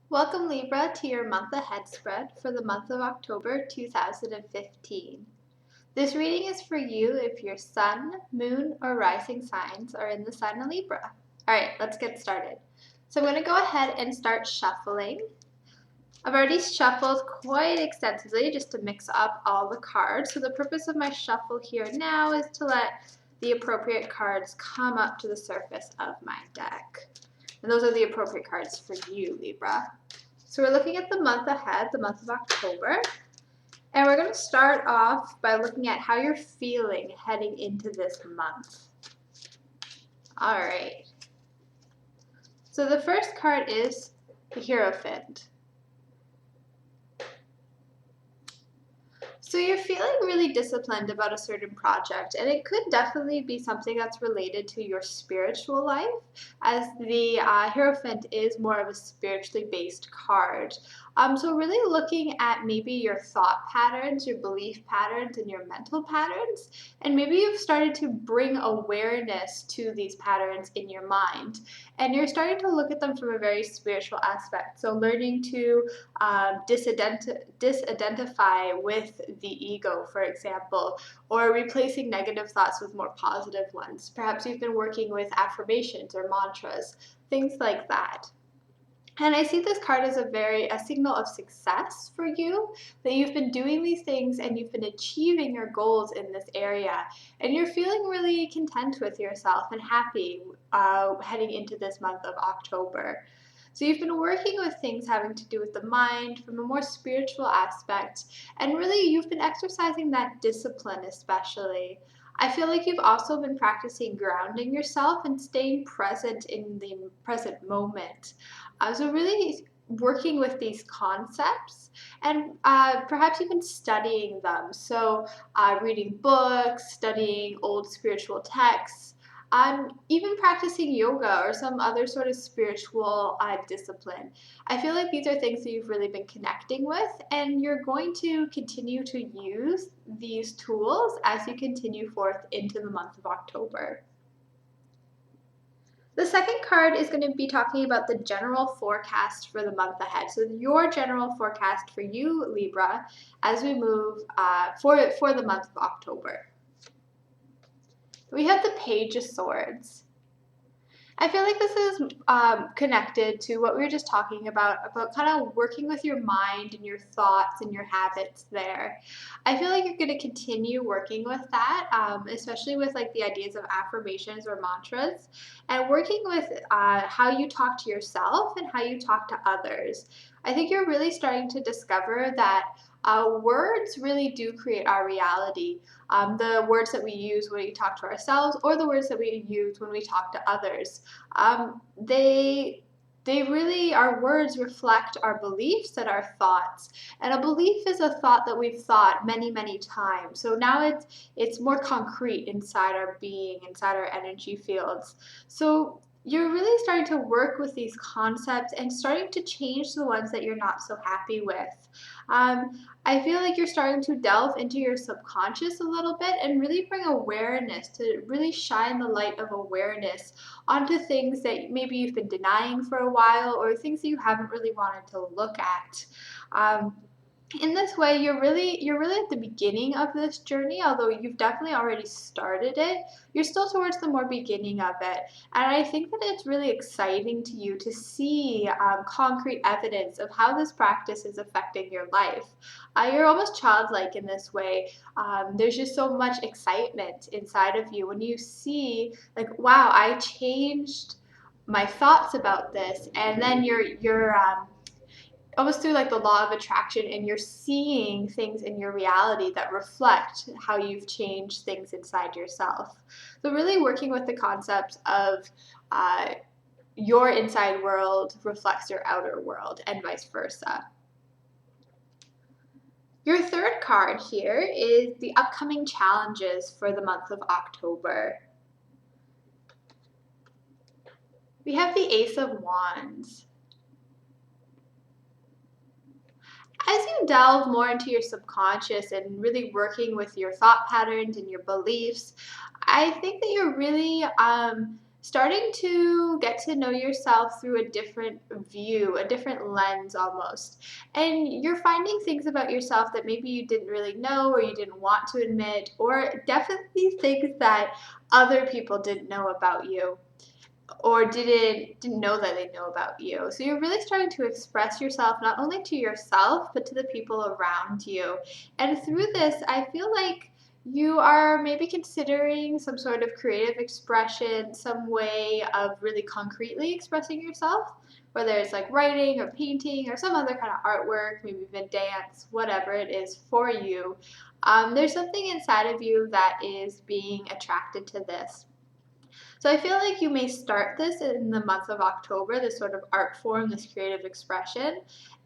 Welcome Libra to your month ahead spread for the month of October 2015. This reading is for you if your sun, moon, or rising signs are in the sign of Libra. Alright, let's get started. So I'm going to go ahead and start shuffling. I've already shuffled quite extensively just to mix up all the cards. So the purpose of my shuffle here now is to let the appropriate cards come up to the surface of my deck. And those are the appropriate cards for you, Libra. So we're looking at the month ahead, the month of October. And we're going to start off by looking at how you're feeling heading into this month. All right. So the first card is the Hierophant. So you're feeling really disciplined about a certain project, and it could definitely be something that's related to your spiritual life, as the Hierophant is more of a spiritually based card. So really looking at maybe your thought patterns, your belief patterns, and your mental patterns, and maybe you've started to bring awareness to these patterns in your mind, and you're starting to look at them from a very spiritual aspect. So learning to disidentify with the ego, for example, or replacing negative thoughts with more positive ones. Perhaps you've been working with affirmations or mantras, things like that. And I see this card as a signal of success for you, that you've been doing these things and you've been achieving your goals in this area. And you're feeling really content with yourself and happy heading into this month of October. So you've been working with things having to do with the mind from a more spiritual aspect, and really you've been exercising that discipline especially. I feel like you've also been practicing grounding yourself and staying present in the present moment. So really working with these concepts and perhaps even studying them. So reading books, studying old spiritual texts, even practicing yoga or some other sort of spiritual discipline. I feel like these are things that you've really been connecting with, and you're going to continue to use these tools as you continue forth into the month of October. The second card is going to be talking about the general forecast for the month ahead. So your general forecast for you, Libra, as we move for the month of October. We have the Page of Swords. I feel like this is connected to what we were just talking about kind of working with your mind and your thoughts and your habits there. I feel like you're going to continue working with that, especially with like the ideas of affirmations or mantras, and working with how you talk to yourself and how you talk to others. I think you're really starting to discover that words really do create our reality. The words that we use when we talk to ourselves or the words that we use when we talk to others. They really, our words reflect our beliefs and our thoughts. And a belief is a thought that we've thought many, many times. So now it's more concrete inside our being, inside our energy fields. So you're really starting to work with these concepts and starting to change the ones that you're not so happy with. I feel like you're starting to delve into your subconscious a little bit and really bring awareness, to really shine the light of awareness onto things that maybe you've been denying for a while, or things that you haven't really wanted to look at. In this way, you're really at the beginning of this journey, although you've definitely already started it. You're still towards the more beginning of it, and I think that it's really exciting to you to see concrete evidence of how this practice is affecting your life. You're almost childlike in this way. There's just so much excitement inside of you when you see, like, wow, I changed my thoughts about this, and then you're almost through like the law of attraction, and you're seeing things in your reality that reflect how you've changed things inside yourself. So really working with the concept of your inside world reflects your outer world and vice versa. Your third card here is the upcoming challenges for the month of October. We have the Ace of Wands. As you delve more into your subconscious and really working with your thought patterns and your beliefs, I think that you're really starting to get to know yourself through a different view, a different lens almost. And you're finding things about yourself that maybe you didn't really know or you didn't want to admit, or definitely things that other people didn't know about you or didn't know that they know about you. So you're really starting to express yourself not only to yourself but to the people around you. And through this, I feel like you are maybe considering some sort of creative expression, some way of really concretely expressing yourself, whether it's like writing or painting or some other kind of artwork, maybe even dance, whatever it is for you. There's something inside of you that is being attracted to this. So I feel like you may start this in the month of October, this sort of art form, this creative expression,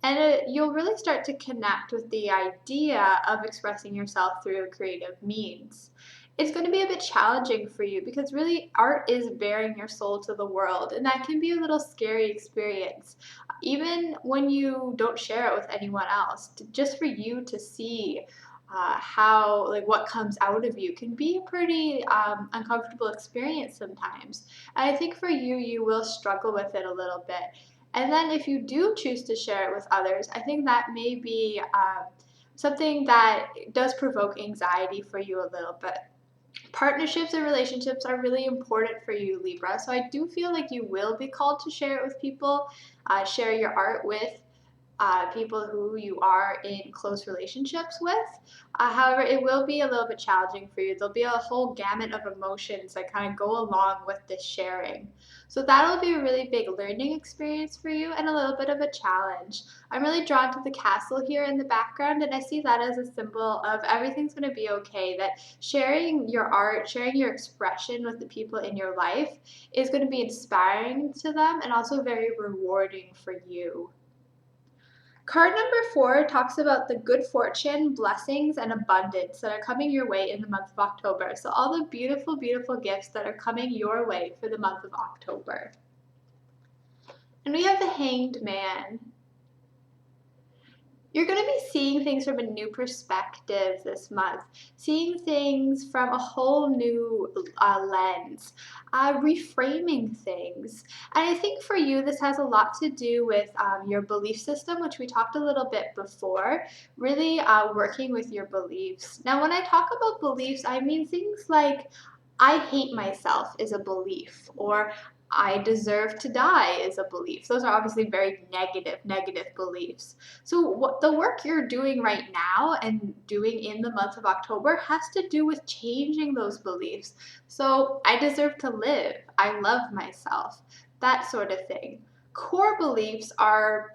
and you'll really start to connect with the idea of expressing yourself through creative means. It's going to be a bit challenging for you because really art is bearing your soul to the world, and that can be a little scary experience. Even when you don't share it with anyone else, just for you to see how like what comes out of you can be a pretty uncomfortable experience sometimes. And I think for you, you will struggle with it a little bit. And then if you do choose to share it with others, I think that may be something that does provoke anxiety for you a little bit. Partnerships and relationships are really important for you, Libra. So I do feel like you will be called to share it with people, share your art with people who you are in close relationships with. However, it will be a little bit challenging for you. There'll be a whole gamut of emotions that kind of go along with this sharing. So that'll be a really big learning experience for you and a little bit of a challenge. I'm really drawn to the castle here in the background, and I see that as a symbol of everything's going to be okay, that sharing your art, sharing your expression with the people in your life is going to be inspiring to them and also very rewarding for you. Card number 4 talks about the good fortune, blessings, and abundance that are coming your way in the month of October. So all the beautiful, beautiful gifts that are coming your way for the month of October. And we have the Hanged Man. You're going to be seeing things from a new perspective this month, seeing things from a whole new lens, reframing things. And I think for you, this has a lot to do with your belief system, which we talked a little bit before, really working with your beliefs. Now, when I talk about beliefs, I mean things like, I hate myself is a belief, or I deserve to die is a belief. Those are obviously very negative beliefs. So what the work you're doing right now and doing in the month of October has to do with changing those beliefs. So I deserve to live. I love myself. That sort of thing. Core beliefs are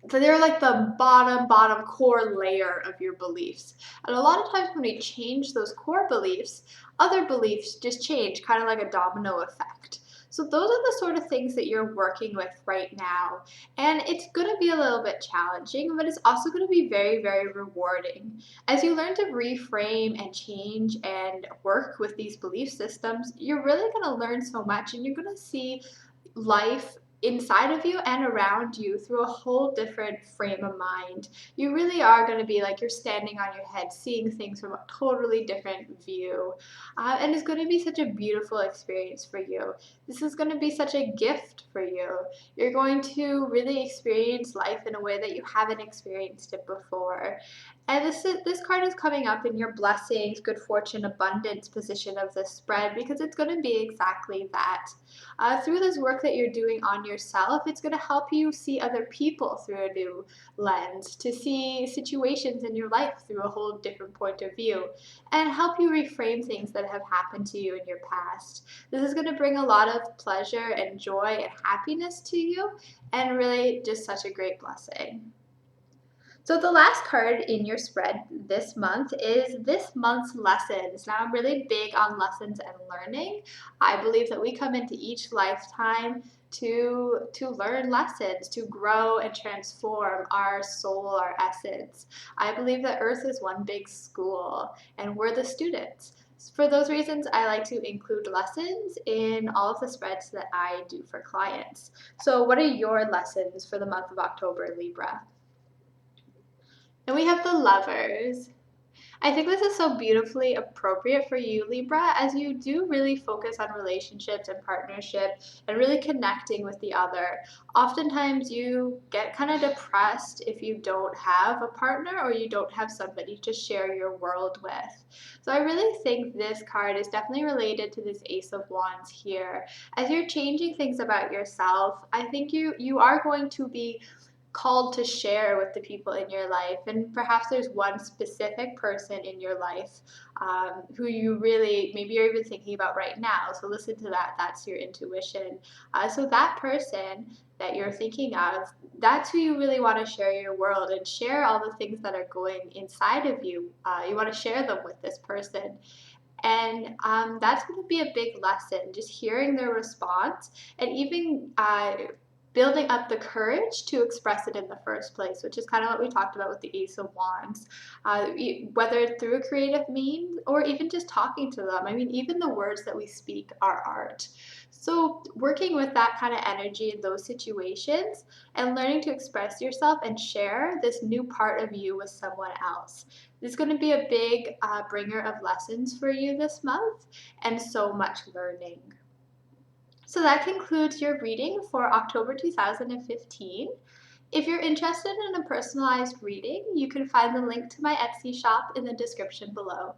they're like the bottom core layer of your beliefs. And a lot of times when we change those core beliefs, other beliefs just change, kind of like a domino effect. So those are the sort of things that you're working with right now. And it's going to be a little bit challenging, but it's also going to be very, very rewarding. As you learn to reframe and change and work with these belief systems, you're really going to learn so much, and you're going to see life inside of you and around you through a whole different frame of mind. You really are going to be like you're standing on your head, seeing things from a totally different view. And it's going to be such a beautiful experience for you. This is going to be such a gift for you. You're going to really experience life in a way that you haven't experienced it before. And this card is coming up in your blessings, good fortune, abundance position of this spread because it's going to be exactly that. Through this work that you're doing on yourself, it's going to help you see other people through a new lens, to see situations in your life through a whole different point of view, and help you reframe things that have happened to you in your past. This is going to bring a lot of pleasure and joy and happiness to you, and really just such a great blessing. So the last card in your spread this month is this month's lessons. Now I'm really big on lessons and learning. I believe that we come into each lifetime to learn lessons, to grow and transform our soul, our essence. I believe that Earth is one big school and we're the students. For those reasons, I like to include lessons in all of the spreads that I do for clients. So what are your lessons for the month of October, Libra? And we have the Lovers. I think this is so beautifully appropriate for you, Libra, as you do really focus on relationships and partnership and really connecting with the other. Oftentimes, you get kind of depressed if you don't have a partner or you don't have somebody to share your world with. So, I really think this card is definitely related to this Ace of Wands here. As you're changing things about yourself, I think you are going to be called to share with the people in your life. And perhaps there's one specific person in your life who you really, maybe you're even thinking about right now. So listen to that. That's your intuition. So that person that you're thinking of, that's who you really want to share your world and share all the things that are going inside of you. You want to share them with this person. And that's going to be a big lesson, just hearing their response and even building up the courage to express it in the first place, which is kind of what we talked about with the Ace of Wands. Whether through a creative means or even just talking to them. I mean, even the words that we speak are art. So, working with that kind of energy in those situations and learning to express yourself and share this new part of you with someone else. This is going to be a big bringer of lessons for you this month and so much learning. So that concludes your reading for October 2015. If you're interested in a personalized reading, you can find the link to my Etsy shop in the description below.